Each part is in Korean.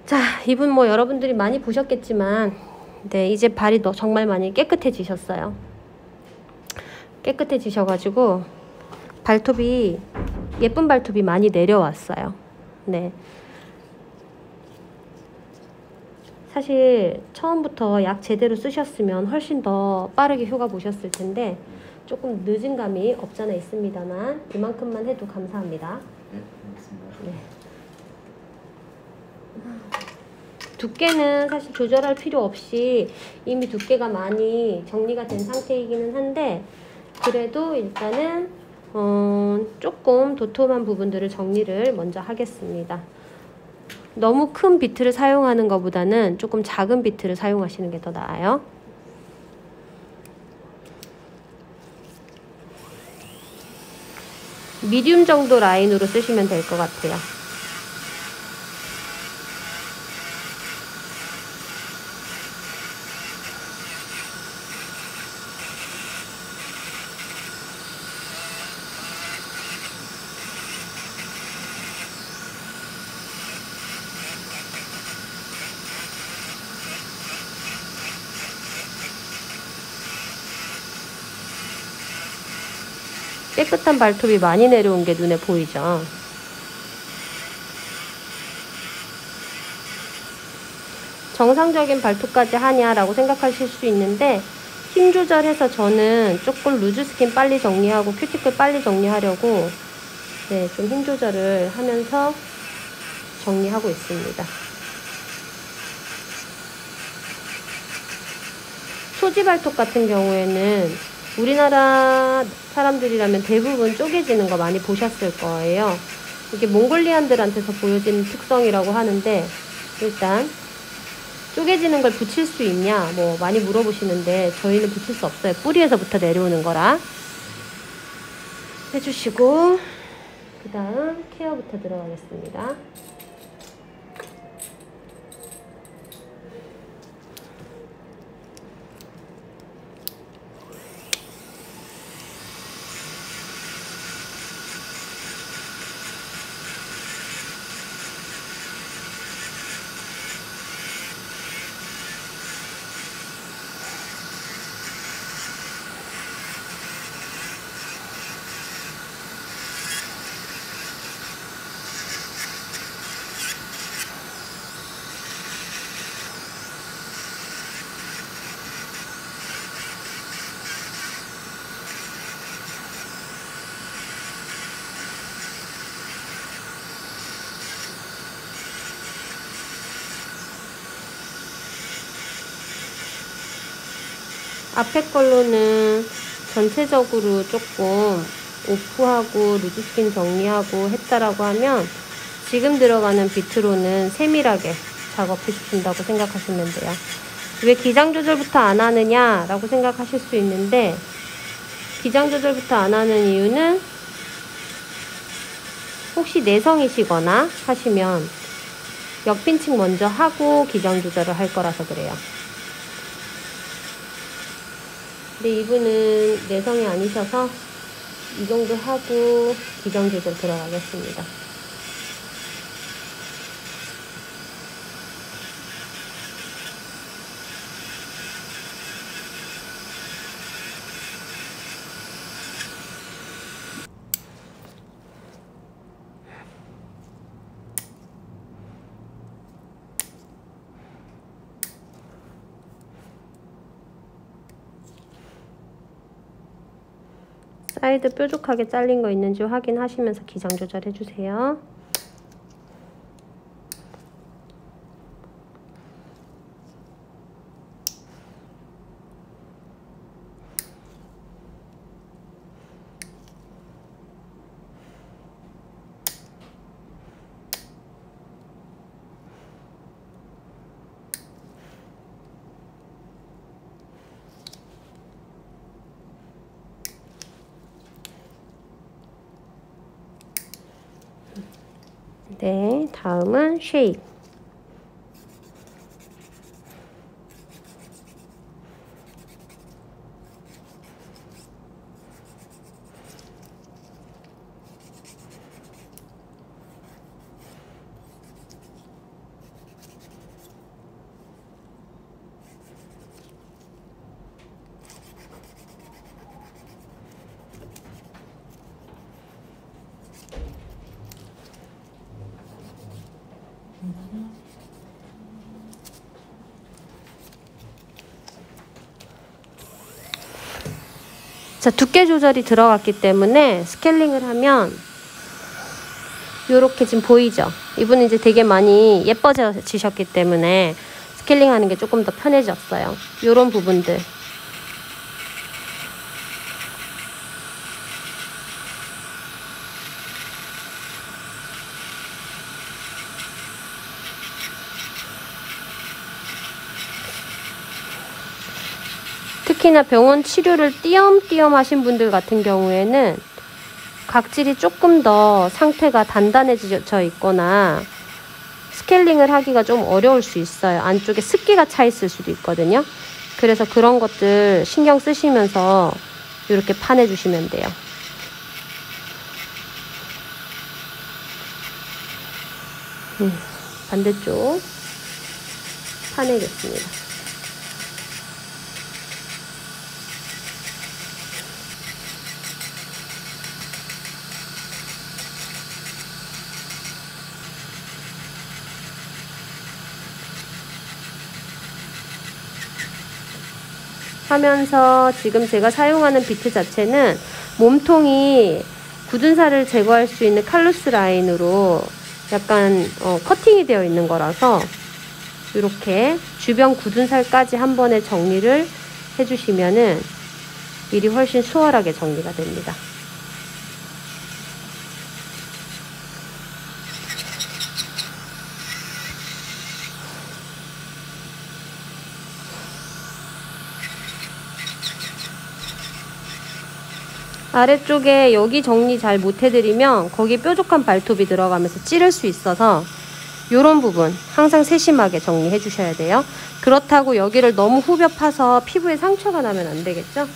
자, 이분 뭐 여러분들이 많이 보셨겠지만 네, 이제 발이 정말 많이 깨끗해지셨어요. 깨끗해지셔가지고 발톱이 예쁜 발톱이 많이 내려왔어요. 네. 사실 처음부터 약 제대로 쓰셨으면 훨씬 더 빠르게 효과 보셨을 텐데 조금 늦은 감이 없잖아 있습니다만 이만큼만 해도 감사합니다. 네, 알겠습니다. 네. 두께는 사실 조절할 필요 없이 이미 두께가 많이 정리가 된 상태이기는 한데 그래도 일단은 조금 도톰한 부분들을 정리를 먼저 하겠습니다. 너무 큰 비트를 사용하는 것보다는 조금 작은 비트를 사용하시는 게 더 나아요. 미디움 정도 라인으로 쓰시면 될 것 같아요. 깨끗한 발톱이 많이 내려온 게 눈에 보이죠. 정상적인 발톱까지 하냐라고 생각하실 수 있는데 힘 조절해서 저는 조금 루즈 스킨 빨리 정리하고 큐티클 빨리 정리하려고 네, 좀 힘 조절을 하면서 정리하고 있습니다. 소지 발톱 같은 경우에는 우리나라 사람들이라면 대부분 쪼개지는 거 많이 보셨을 거예요. 이게 몽골리안들한테서 보여지는 특성이라고 하는데 일단 쪼개지는 걸 붙일 수 있냐 뭐 많이 물어보시는데 저희는 붙일 수 없어요. 뿌리에서부터 내려오는 거라 해주시고 그 다음 케어부터 들어가겠습니다. 앞에 걸로는 전체적으로 조금 오프하고 루즈스킨 정리하고 했다라고 하면 지금 들어가는 비트로는 세밀하게 작업해 주신다고 생각하시면 돼요. 왜 기장 조절부터 안 하느냐 라고 생각하실 수 있는데 기장 조절부터 안 하는 이유는 혹시 내성이시거나 하시면 역핀칭 먼저 하고 기장 조절을 할 거라서 그래요. 근데 이분은 내성이 아니셔서 이 정도 하고 기장 조절 들어가겠습니다. 사이드 뾰족하게 잘린 거 있는지 확인하시면서 기장 조절해 주세요. 네, 다음은 쉐입. 자, 두께 조절이 들어갔기 때문에 스케일링을 하면 요렇게 지금 보이죠? 이분은 이제 되게 많이 예뻐지셨기 때문에 스케일링 하는 게 조금 더 편해졌어요. 요런 부분들. 특히나 병원 치료를 띄엄띄엄 하신 분들 같은 경우에는 각질이 조금 더 상태가 단단해져 있거나 스케일링을 하기가 좀 어려울 수 있어요. 안쪽에 습기가 차 있을 수도 있거든요. 그래서 그런 것들 신경 쓰시면서 이렇게 파내주시면 돼요. 반대쪽 파내겠습니다. 하면서 지금 제가 사용하는 비트 자체는 몸통이 굳은 살을 제거할 수 있는 칼루스 라인으로 약간 커팅이 되어 있는 거라서 이렇게 주변 굳은 살까지 한 번에 정리를 해주시면은 일이 훨씬 수월하게 정리가 됩니다. 아래쪽에 여기 정리 잘 못해드리면 거기 뾰족한 발톱이 들어가면서 찌를 수 있어서 요런 부분 항상 세심하게 정리해 주셔야 돼요. 그렇다고 여기를 너무 후벼 파서 피부에 상처가 나면 안 되겠죠?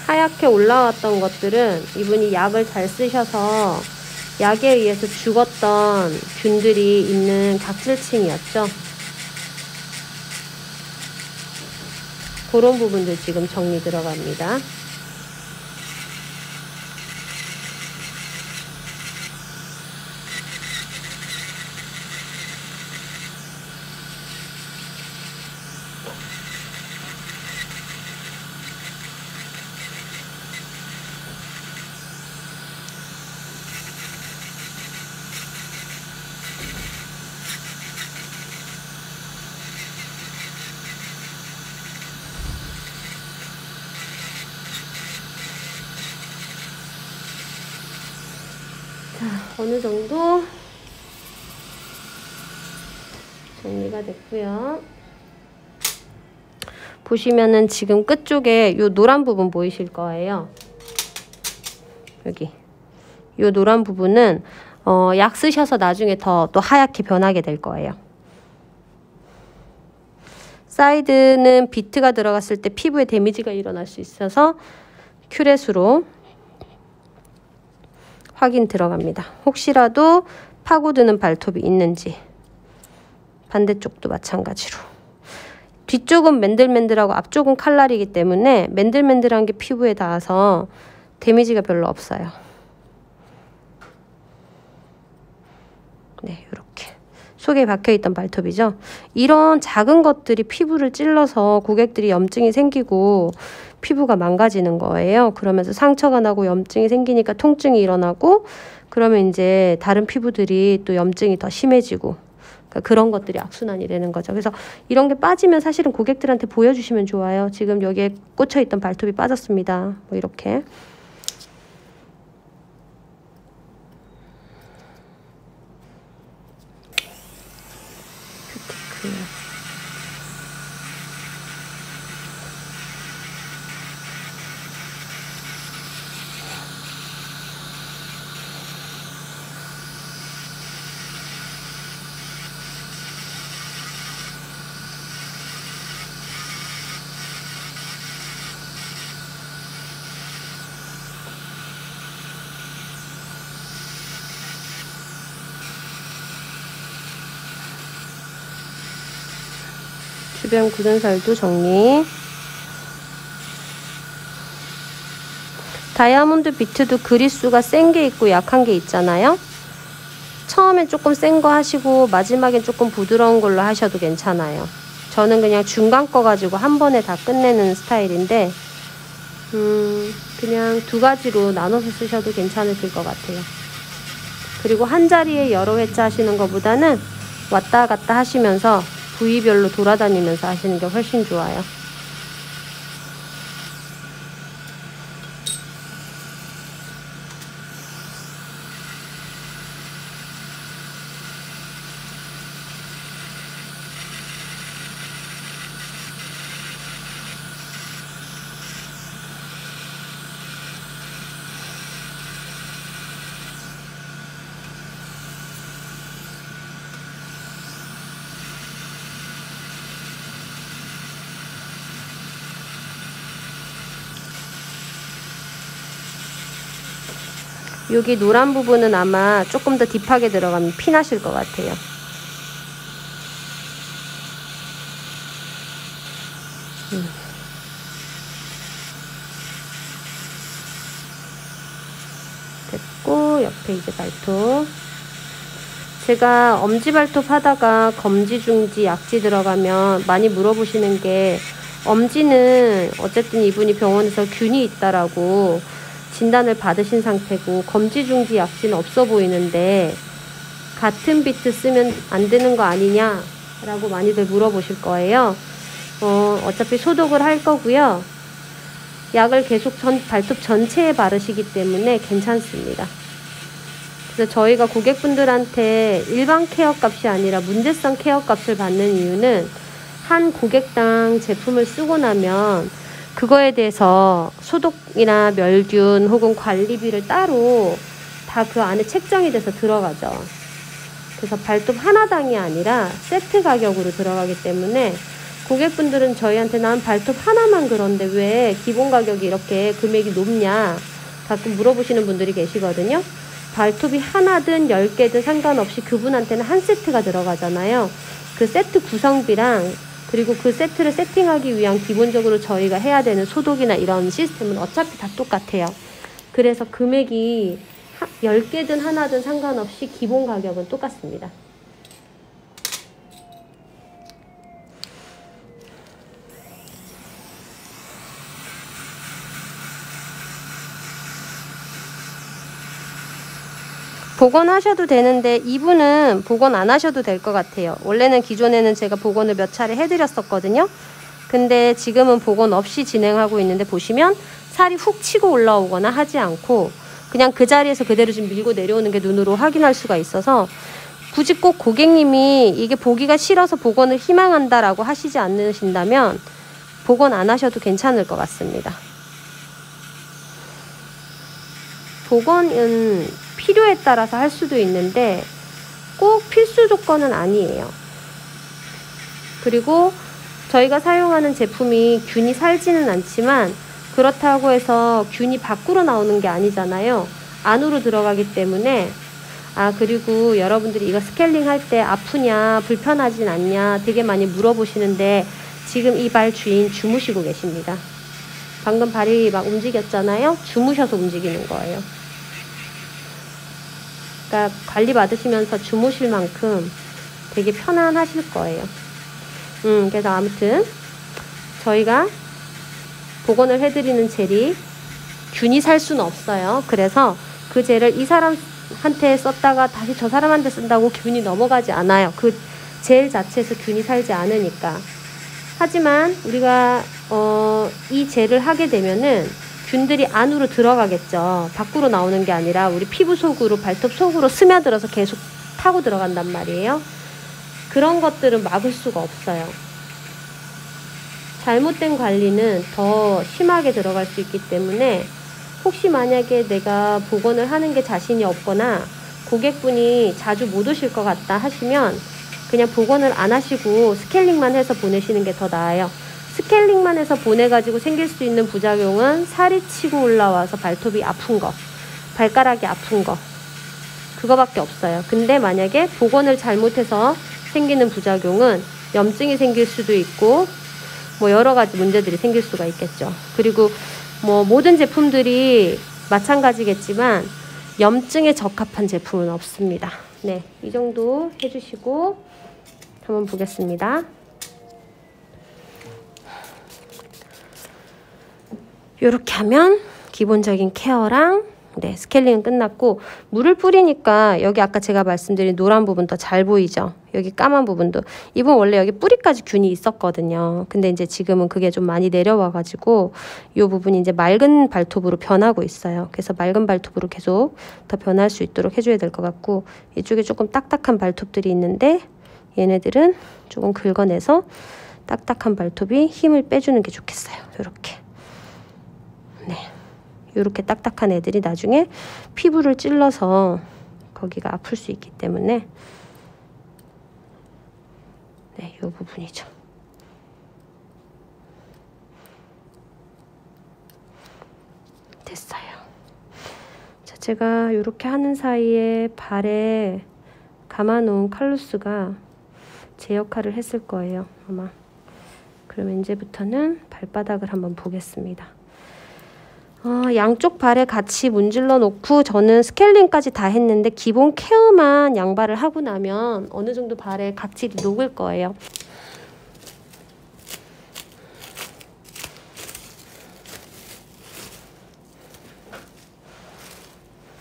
하얗게 올라왔던 것들은 이분이 약을 잘 쓰셔서 약에 의해서 죽었던 균들이 있는 각질층이었죠. 그런 부분들 지금 정리 들어갑니다. 자, 어느 정도 정리가 됐고요. 보시면은 지금 끝쪽에 요 노란 부분 보이실 거예요. 여기 요 노란 부분은 약 쓰셔서 나중에 더 또 하얗게 변하게 될 거예요. 사이드는 비트가 들어갔을 때 피부에 데미지가 일어날 수 있어서 큐렛으로 확인 들어갑니다. 혹시라도 파고드는 발톱이 있는지. 반대쪽도 마찬가지로. 뒤쪽은 맨들맨들하고 앞쪽은 칼날이기 때문에 맨들맨들한 게 피부에 닿아서 데미지가 별로 없어요. 네, 이렇게. 속에 박혀있던 발톱이죠. 이런 작은 것들이 피부를 찔러서 고객들이 염증이 생기고 피부가 망가지는 거예요. 그러면서 상처가 나고 염증이 생기니까 통증이 일어나고 그러면 이제 다른 피부들이 또 염증이 더 심해지고 그러니까 그런 것들이 악순환이 되는 거죠. 그래서 이런 게 빠지면 사실은 고객들한테 보여주시면 좋아요. 지금 여기에 꽂혀있던 발톱이 빠졌습니다. 뭐 이렇게. 큐티클. 주변 굳은 살도 정리. 다이아몬드 비트도 그리수가 센 게 있고 약한 게 있잖아요. 처음엔 조금 센 거 하시고 마지막엔 조금 부드러운 걸로 하셔도 괜찮아요. 저는 그냥 중간 거 가지고 한 번에 다 끝내는 스타일인데 그냥 두 가지로 나눠서 쓰셔도 괜찮으실 것 같아요. 그리고 한 자리에 여러 회차 하시는 것보다는 왔다 갔다 하시면서 부위별로 돌아다니면서 하시는 게 훨씬 좋아요. 여기 노란 부분은 아마 조금 더 딥하게 들어가면 피 나실 것 같아요. 됐고, 옆에 이제 발톱. 제가 엄지발톱 하다가 검지, 중지, 약지 들어가면 많이 물어보시는 게, 엄지는 어쨌든 이분이 병원에서 균이 있다라고 진단을 받으신 상태고 검지, 중지, 약지는 없어 보이는데 같은 비트 쓰면 안 되는 거 아니냐 라고 많이들 물어보실 거예요. 어차피 소독을 할 거고요. 약을 계속 발톱 전체에 바르시기 때문에 괜찮습니다. 그래서 저희가 고객분들한테 일반 케어 값이 아니라 문제성 케어 값을 받는 이유는 한 고객당 제품을 쓰고 나면 그거에 대해서 소독이나 멸균 혹은 관리비를 따로 다 그 안에 책정이 돼서 들어가죠. 그래서 발톱 하나당이 아니라 세트 가격으로 들어가기 때문에 고객분들은 저희한테 난 발톱 하나만 그런데 왜 기본 가격이 이렇게 금액이 높냐 가끔 물어보시는 분들이 계시거든요. 발톱이 하나든 10개든 상관없이 그분한테는 한 세트가 들어가잖아요. 그 세트 구성비랑 그리고 그 세트를 세팅하기 위한 기본적으로 저희가 해야 되는 소독이나 이런 시스템은 어차피 다 똑같아요. 그래서 금액이 10개든 하나든 상관없이 기본 가격은 똑같습니다. 복원하셔도 되는데 이분은 복원 안 하셔도 될 것 같아요. 원래는 기존에는 제가 복원을 몇 차례 해드렸었거든요. 근데 지금은 복원 없이 진행하고 있는데 보시면 살이 훅 치고 올라오거나 하지 않고 그냥 그 자리에서 그대로 좀 밀고 내려오는 게 눈으로 확인할 수가 있어서 굳이 꼭 고객님이 이게 보기가 싫어서 복원을 희망한다라고 하시지 않으신다면 복원 안 하셔도 괜찮을 것 같습니다. 복원은 필요에 따라서 할 수도 있는데 꼭 필수 조건은 아니에요. 그리고 저희가 사용하는 제품이 균이 살지는 않지만 그렇다고 해서 균이 밖으로 나오는 게 아니잖아요. 안으로 들어가기 때문에 그리고 여러분들이 이거 스케일링 할 때 아프냐 불편하진 않냐 되게 많이 물어보시는데 지금 이 발 주인 주무시고 계십니다. 방금 발이 막 움직였잖아요. 주무셔서 움직이는 거예요. 그러니까 관리 받으시면서 주무실 만큼 되게 편안하실 거예요. 그래서 아무튼 저희가 복원을 해드리는 젤이 균이 살 수는 없어요. 그래서 그 젤을 이 사람한테 썼다가 다시 저 사람한테 쓴다고 균이 넘어가지 않아요. 그 젤 자체에서 균이 살지 않으니까. 하지만 우리가 이 젤을 하게 되면은 균들이 안으로 들어가겠죠. 밖으로 나오는 게 아니라 우리 피부 속으로 발톱 속으로 스며들어서 계속 타고 들어간단 말이에요. 그런 것들은 막을 수가 없어요. 잘못된 관리는 더 심하게 들어갈 수 있기 때문에 혹시 만약에 내가 복원을 하는 게 자신이 없거나 고객분이 자주 못 오실 것 같다 하시면 그냥 복원을 안 하시고 스케일링만 해서 보내시는 게 더 나아요. 스케일링만 해서 보내가지고 생길 수 있는 부작용은 살이 치고 올라와서 발톱이 아픈 거, 발가락이 아픈 거, 그거밖에 없어요. 근데 만약에 복원을 잘못해서 생기는 부작용은 염증이 생길 수도 있고 뭐 여러 가지 문제들이 생길 수가 있겠죠. 그리고 뭐 모든 제품들이 마찬가지겠지만 염증에 적합한 제품은 없습니다. 네, 이 정도 해주시고 한번 보겠습니다. 이렇게 하면 기본적인 케어랑 네, 스케일링은 끝났고 물을 뿌리니까 여기 아까 제가 말씀드린 노란 부분 더 잘 보이죠? 여기 까만 부분도 이 부분 원래 여기 뿌리까지 균이 있었거든요. 근데 이제 지금은 그게 좀 많이 내려와 가지고 이 부분이 이제 맑은 발톱으로 변하고 있어요. 그래서 맑은 발톱으로 계속 더 변할 수 있도록 해줘야 될 것 같고 이쪽에 조금 딱딱한 발톱들이 있는데 얘네들은 조금 긁어내서 딱딱한 발톱이 힘을 빼주는 게 좋겠어요. 이렇게 네. 이렇게 딱딱한 애들이 나중에 피부를 찔러서 거기가 아플 수 있기 때문에 네, 이 부분이죠. 됐어요. 자, 제가 이렇게 하는 사이에 발에 감아놓은 칼로스가 제 역할을 했을 거예요, 아마. 그러면 이제부터는 발바닥을 한번 보겠습니다. 양쪽 발에 같이 문질러 놓고 저는 스케일링까지 다 했는데 기본 케어만 양발을 하고 나면 어느 정도 발에 각질이 녹을 거예요.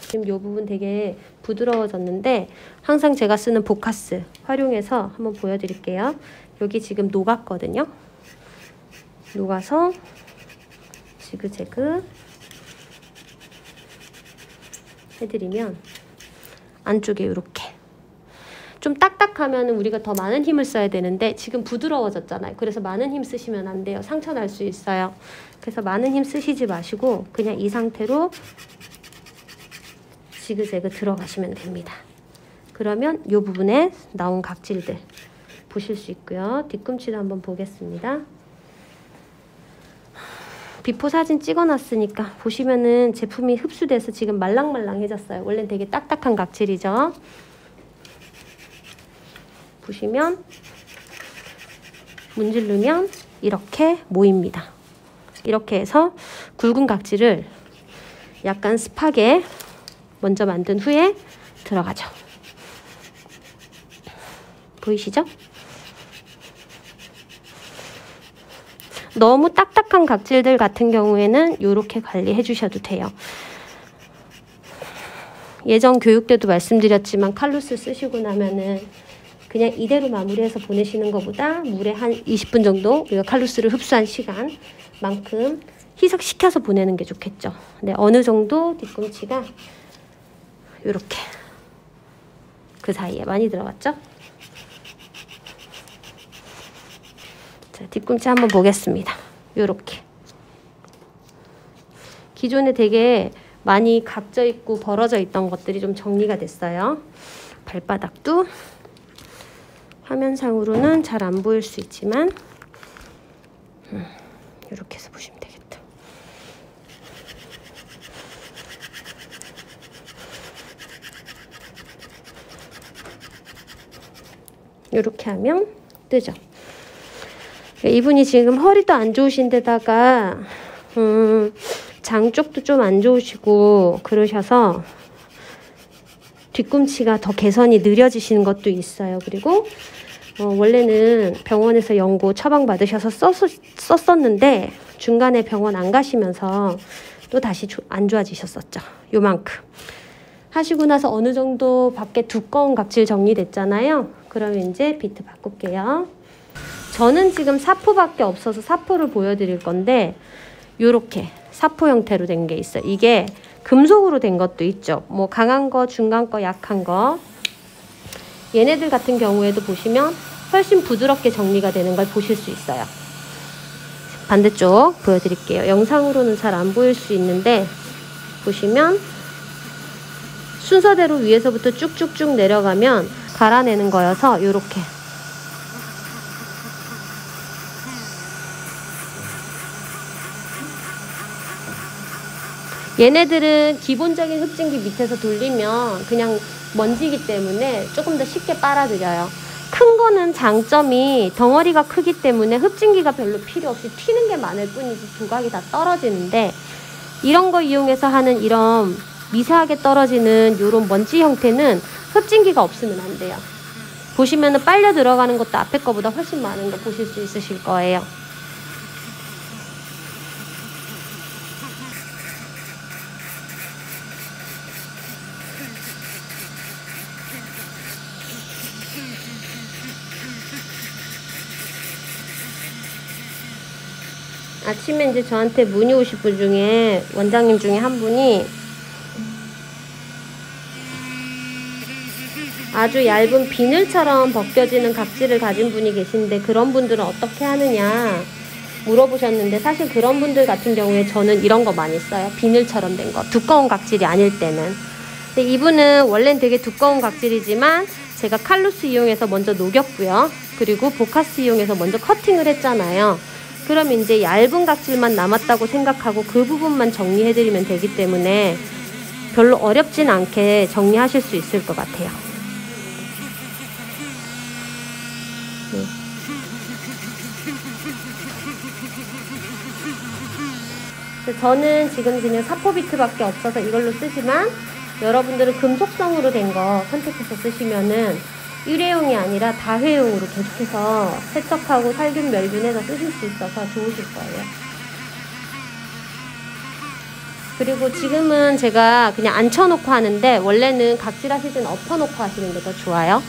지금 이 부분 되게 부드러워졌는데 항상 제가 쓰는 보카스 활용해서 한번 보여드릴게요. 여기 지금 녹았거든요. 녹아서 지그재그 해드리면 안쪽에 이렇게 좀 딱딱하면 우리가 더 많은 힘을 써야 되는데 지금 부드러워졌잖아요. 그래서 많은 힘 쓰시면 안 돼요. 상처 날 수 있어요. 그래서 많은 힘 쓰시지 마시고 그냥 이 상태로 지그재그 들어가시면 됩니다. 그러면 이 부분에 나온 각질들 보실 수 있고요. 뒤꿈치도 한번 보겠습니다. 비포 사진 찍어놨으니까 보시면은 제품이 흡수돼서 지금 말랑말랑해졌어요. 원래는 되게 딱딱한 각질이죠. 보시면 문지르면 이렇게 모입니다. 이렇게 해서 굵은 각질을 약간 습하게 먼저 만든 후에 들어가죠. 보이시죠? 너무 딱딱한 각질들 같은 경우에는 이렇게 관리해 주셔도 돼요. 예전 교육 때도 말씀드렸지만 칼로스 쓰시고 나면은 그냥 이대로 마무리해서 보내시는 것보다 물에 한 20분 정도 우리가 칼로스를 흡수한 시간만큼 희석시켜서 보내는 게 좋겠죠. 네, 어느 정도 뒤꿈치가 이렇게 그 사이에 많이 들어갔죠? 자, 뒤꿈치 한번 보겠습니다. 요렇게 기존에 되게 많이 각져 있고 벌어져 있던 것들이 좀 정리가 됐어요. 발바닥도 화면상으로는 잘 안 보일 수 있지만 이렇게 해서 보시면 되겠다. 이렇게 하면 뜨죠. 이분이 지금 허리도 안 좋으신 데다가 장 쪽도 좀 안 좋으시고 그러셔서 뒤꿈치가 더 개선이 느려지시는 것도 있어요. 그리고 원래는 병원에서 연고 처방 받으셔서 썼었는데 중간에 병원 안 가시면서 또 다시 안 좋아지셨었죠. 요만큼 하시고 나서 어느 정도 밖에 두꺼운 각질 정리됐잖아요. 그러면 이제 비트 바꿀게요. 저는 지금 사포밖에 없어서 사포를 보여드릴 건데 요렇게 사포 형태로 된 게 있어요. 이게 금속으로 된 것도 있죠. 뭐 강한 거, 중간 거, 약한 거. 얘네들 같은 경우에도 보시면 훨씬 부드럽게 정리가 되는 걸 보실 수 있어요. 반대쪽 보여드릴게요. 영상으로는 잘 안 보일 수 있는데 보시면 순서대로 위에서부터 쭉쭉쭉 내려가면 갈아내는 거여서 요렇게 얘네들은 기본적인 흡진기 밑에서 돌리면 그냥 먼지기 때문에 조금 더 쉽게 빨아들여요. 큰 거는 장점이 덩어리가 크기 때문에 흡진기가 별로 필요 없이 튀는 게 많을 뿐이지 조각이 다 떨어지는데, 이런 거 이용해서 하는 이런 미세하게 떨어지는 이런 먼지 형태는 흡진기가 없으면 안 돼요. 보시면은 빨려 들어가는 것도 앞에 거보다 훨씬 많은 거 보실 수 있으실 거예요. 아침에 이제 저한테 문의 오신 분 중에, 원장님 중에 한 분이 아주 얇은 비늘처럼 벗겨지는 각질을 가진 분이 계신데 그런 분들은 어떻게 하느냐 물어보셨는데, 사실 그런 분들 같은 경우에 저는 이런 거 많이 써요. 비늘처럼 된 거, 두꺼운 각질이 아닐 때는. 근데 이분은 원래는 되게 두꺼운 각질이지만 제가 칼로스 이용해서 먼저 녹였고요. 그리고 보카스 이용해서 먼저 커팅을 했잖아요. 그럼 이제 얇은 각질만 남았다고 생각하고 그 부분만 정리해드리면 되기 때문에 별로 어렵진 않게 정리하실 수 있을 것 같아요. 저는 지금 그냥 사포비트밖에 없어서 이걸로 쓰지만, 여러분들은 금속성으로 된 거 선택해서 쓰시면은 일회용이 아니라 다회용으로 계속해서 세척하고 살균 멸균해서 쓰실 수 있어서 좋으실 거예요. 그리고 지금은 제가 그냥 앉혀놓고 하는데, 원래는 각질 하실 때는 엎어놓고 하시는 게 더 좋아요.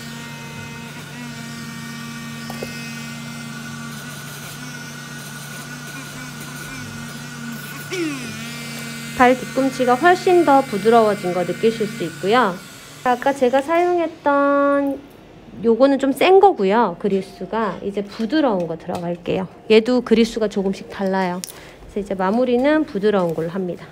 발 뒤꿈치가 훨씬 더 부드러워진 거 느끼실 수 있고요. 아까 제가 사용했던 요거는 좀 센 거고요. 그리스가 이제 부드러운 거 들어갈게요. 얘도 그리스가 조금씩 달라요. 그래서 이제 마무리는 부드러운 걸로 합니다.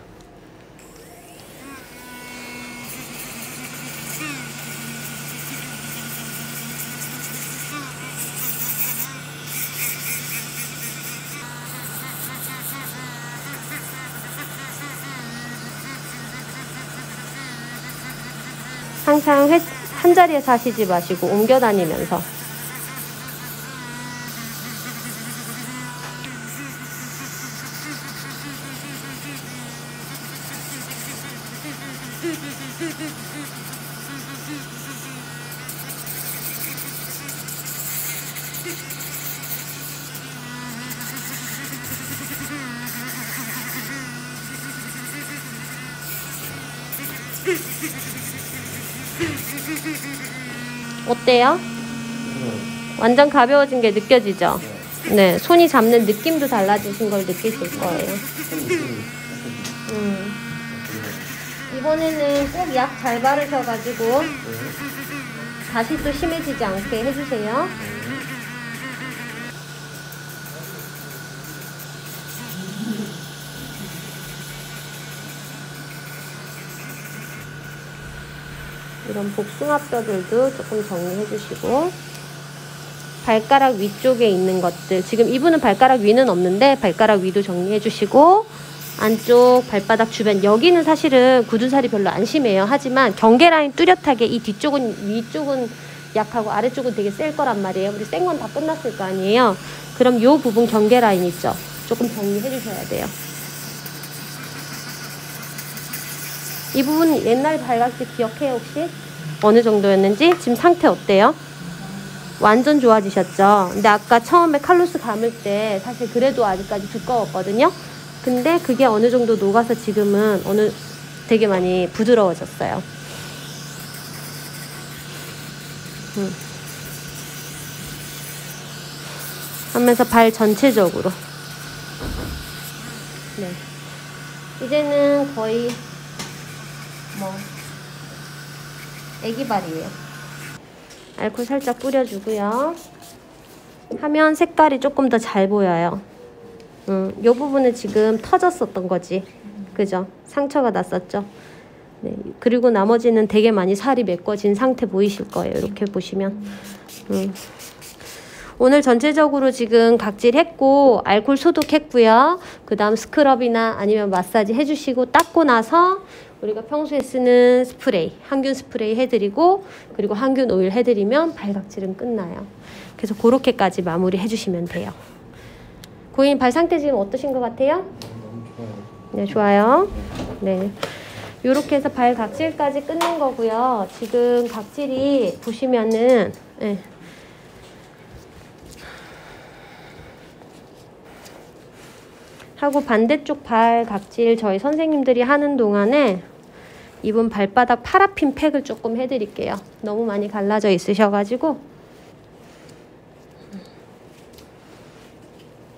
항상 한 자리에서 하시지 마시고 옮겨 다니면서. 어때요? 완전 가벼워진 게 느껴지죠? 네, 손이 잡는 느낌도 달라지신 걸 느끼실 거예요. 이번에는 꼭 약 잘 바르셔가지고 다시 또 심해지지 않게 해주세요. 이런 복숭아뼈들도 조금 정리해 주시고, 발가락 위쪽에 있는 것들, 지금 이분은 발가락 위는 없는데 발가락 위도 정리해 주시고, 안쪽 발바닥 주변, 여기는 사실은 굳은 살이 별로 안 심해요. 하지만 경계 라인 뚜렷하게, 이 뒤쪽은, 위쪽은 약하고 아래쪽은 되게 셀 거란 말이에요. 우리 센 건 다 끝났을 거 아니에요. 그럼 요 부분 경계 라인 있죠? 조금 정리해 주셔야 돼요. 이 부분 옛날 발각질 기억해요 혹시? 어느 정도였는지? 지금 상태 어때요? 완전 좋아지셨죠? 근데 아까 처음에 칼로스 감을 때 사실 그래도 아직까지 두꺼웠거든요? 근데 그게 어느 정도 녹아서 지금은 되게 많이 부드러워졌어요. 하면서 발 전체적으로. 네. 이제는 거의 애기발이에요. 알코올 살짝 뿌려주고요. 하면 색깔이 조금 더 잘 보여요. 요 부분은 지금 터졌었던 거지. 그죠? 상처가 났었죠? 네. 그리고 나머지는 되게 많이 살이 메꿔진 상태 보이실 거예요. 이렇게 보시면. 오늘 전체적으로 지금 각질했고 알코올 소독했고요. 그 다음 스크럽이나 아니면 마사지 해주시고 닦고 나서 우리가 평소에 쓰는 스프레이, 항균 스프레이 해드리고 그리고 항균 오일 해드리면 발각질은 끝나요. 그래서 그렇게까지 마무리 해주시면 돼요. 고객님 발 상태 지금 어떠신 것 같아요? 너무 좋아요. 네, 좋아요. 네. 요렇게 해서 발 각질까지 끝낸 거고요. 지금 각질이 보시면은 네. 하고 반대쪽 발 각질 저희 선생님들이 하는 동안에 이분 발바닥 파라핀 팩을 조금 해드릴게요. 너무 많이 갈라져 있으셔가지고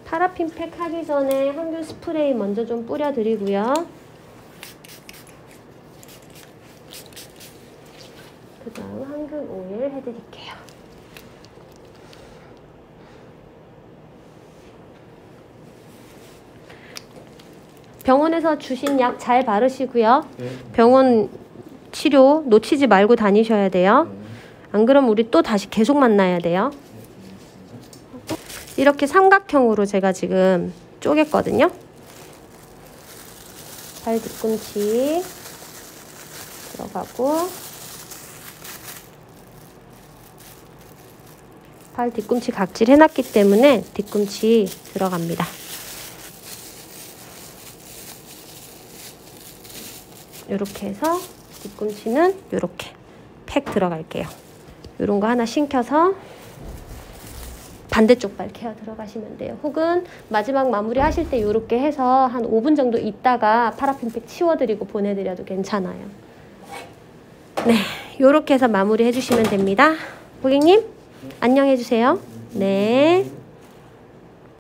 파라핀 팩 하기 전에 항균 스프레이 먼저 좀 뿌려드리고요. 그 다음 항균 오일 해드릴게요. 병원에서 주신 약 잘 바르시고요. 네. 병원 치료 놓치지 말고 다니셔야 돼요. 안 그러면 우리 또 다시 계속 만나야 돼요. 이렇게 삼각형으로 제가 지금 쪼갰거든요. 발 뒤꿈치 들어가고 발 뒤꿈치 각질 해놨기 때문에 뒤꿈치 들어갑니다. 이렇게 해서 뒤꿈치는 이렇게 팩 들어갈게요. 이런 거 하나 신켜서 반대쪽 발 케어 들어가시면 돼요. 혹은 마지막 마무리 하실 때 이렇게 해서 한 5분 정도 있다가 파라핀 팩 치워드리고 보내드려도 괜찮아요. 네, 이렇게 해서 마무리 해주시면 됩니다. 고객님 안녕해 주세요. 네.